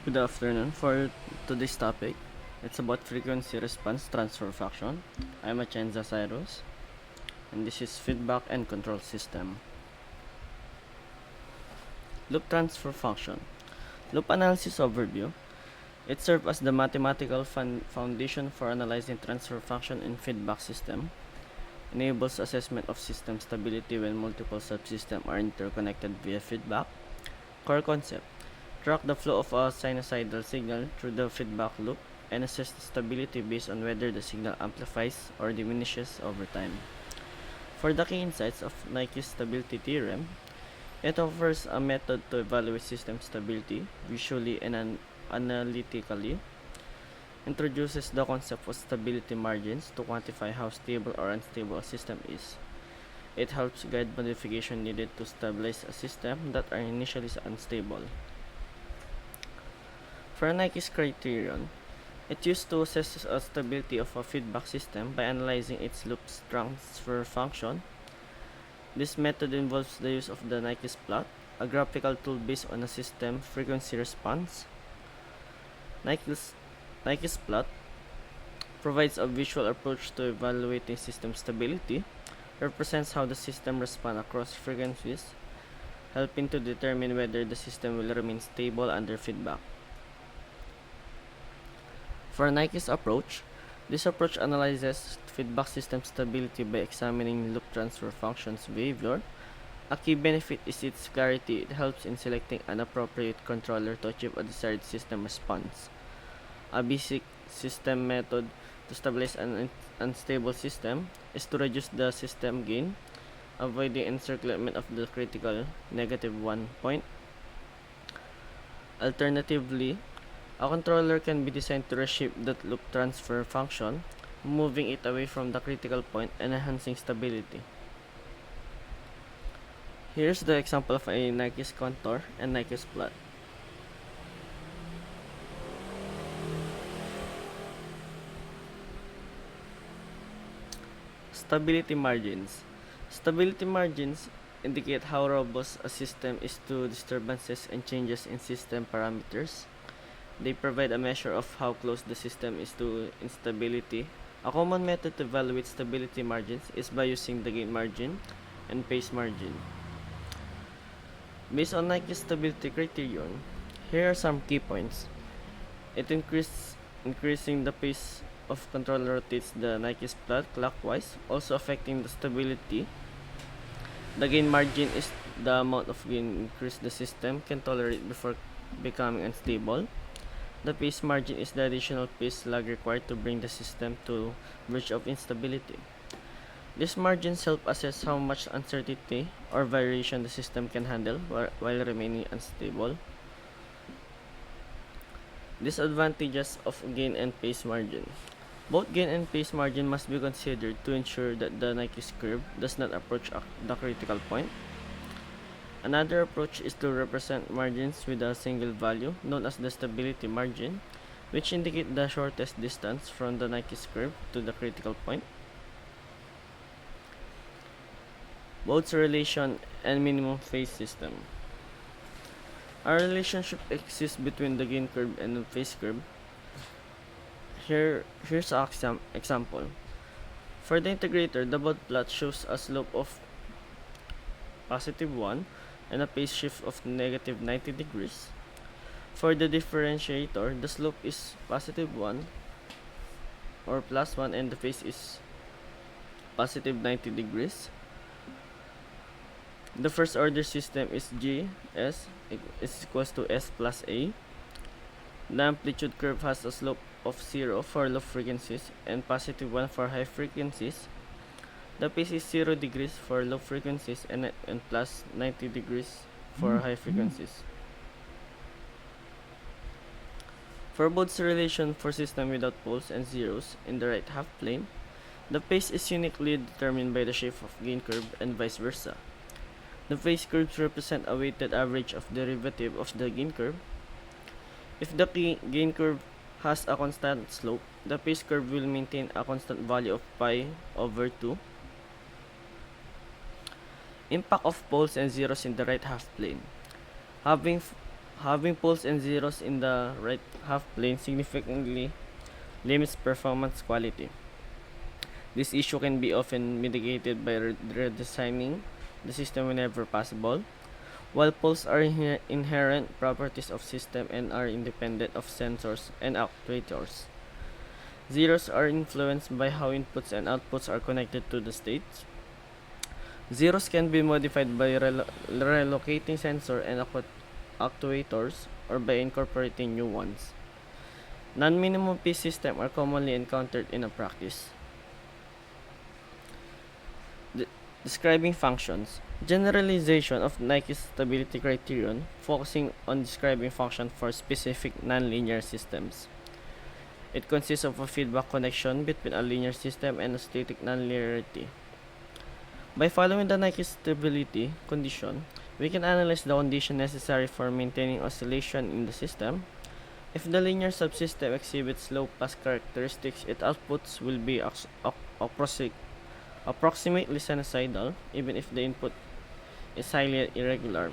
Good afternoon. For today's topic, it's about frequency response transfer function. I'm Atienza Cyrus, and this is feedback and control system. Loop transfer function. Loop analysis overview. It serves as the mathematical foundation for analyzing transfer function in feedback system. Enables assessment of system stability when multiple subsystems are interconnected via feedback. Core concept. Track the flow of a sinusoidal signal through the feedback loop and assess the stability based on whether the signal amplifies or diminishes over time. For the key insights of Nike's stability theorem, it offers a method to evaluate system stability visually and analytically, introduces the concept of stability margins to quantify how stable or unstable a system is. It helps guide modification needed to stabilize a system that are initially unstable. For Nike's criterion, it used to assess the stability of a feedback system by analyzing its loop transfer function. This method involves the use of the Nike's plot, a graphical tool based on a system frequency response. Nike's plot provides a visual approach to evaluating system stability, represents how the system responds across frequencies, helping to determine whether the system will remain stable under feedback. For Nike's approach, this approach analyzes feedback system stability by examining loop transfer functions behavior. A key benefit is its clarity. It helps in selecting an appropriate controller to achieve a desired system response. A basic system method to stabilize an unstable system is to reduce the system gain, avoiding encirclement of the critical -1 point. Alternatively, a controller can be designed to reshape that loop transfer function, moving it away from the critical point and enhancing stability. Here's the example of a Nike's contour and Nike's plot. Stability margins. Stability margins indicate how robust a system is to disturbances and changes in system parameters. They provide a measure of how close the system is to instability. A common method to evaluate stability margins is by using the gain margin and phase margin. Based on Nike's stability criterion, here are some key points. Increasing the pace of controller rotates the Nike's plot clockwise, also affecting the stability. The gain margin is the amount of gain increase the system can tolerate before becoming unstable. The phase margin is the additional phase lag required to bring the system to verge of instability. These margins help assess how much uncertainty or variation the system can handle while remaining unstable. Disadvantages of gain and phase margin. Both gain and phase margin must be considered to ensure that the Nike's curve does not approach the critical point. Another approach is to represent margins with a single value, known as the stability margin, which indicate the shortest distance from the Nike's curve to the critical point. Both relation and minimum phase system. A relationship exists between the gain curve and the phase curve. Here's an example. For the integrator, the Bode plot shows a slope of +1 and a phase shift of -90 degrees. For the differentiator, the slope is +1 or +1 and the phase is +90 degrees. The first order system is Gs is equals to S plus A. The amplitude curve has a slope of 0 for low frequencies and +1 for high frequencies. The phase is 0 degrees for low frequencies and +90 degrees for high frequencies. For Bode's relation for system without poles and zeros in the right half plane, the phase is uniquely determined by the shape of gain curve and vice versa. The phase curves represent a weighted average of derivative of the gain curve. If the gain curve has a constant slope, the phase curve will maintain a constant value of pi/2. Impact of poles and zeros in the right half plane. Having Having poles and zeros in the right half plane significantly limits performance quality. This issue can be often mitigated by redesigning the system whenever possible. While poles are inherent properties of system and are independent of sensors and actuators, zeros are influenced by how inputs and outputs are connected to the states. Zeros can be modified by relocating sensor and actuators or by incorporating new ones. Non-minimum P systems are commonly encountered in a practice. Describing functions. Generalization of Nike's stability criterion, focusing on describing function for specific nonlinear systems. It consists of a feedback connection between a linear system and a static nonlinearity. By following the Nike stability condition, we can analyze the condition necessary for maintaining oscillation in the system. If the linear subsystem exhibits low pass characteristics, its outputs will be approximately sinusoidal, even if the input is highly irregular.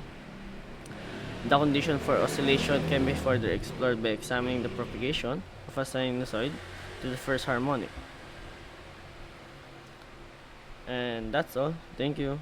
The condition for oscillation can be further explored by examining the propagation of a sinusoid to the first harmonic. And that's all. Thank you.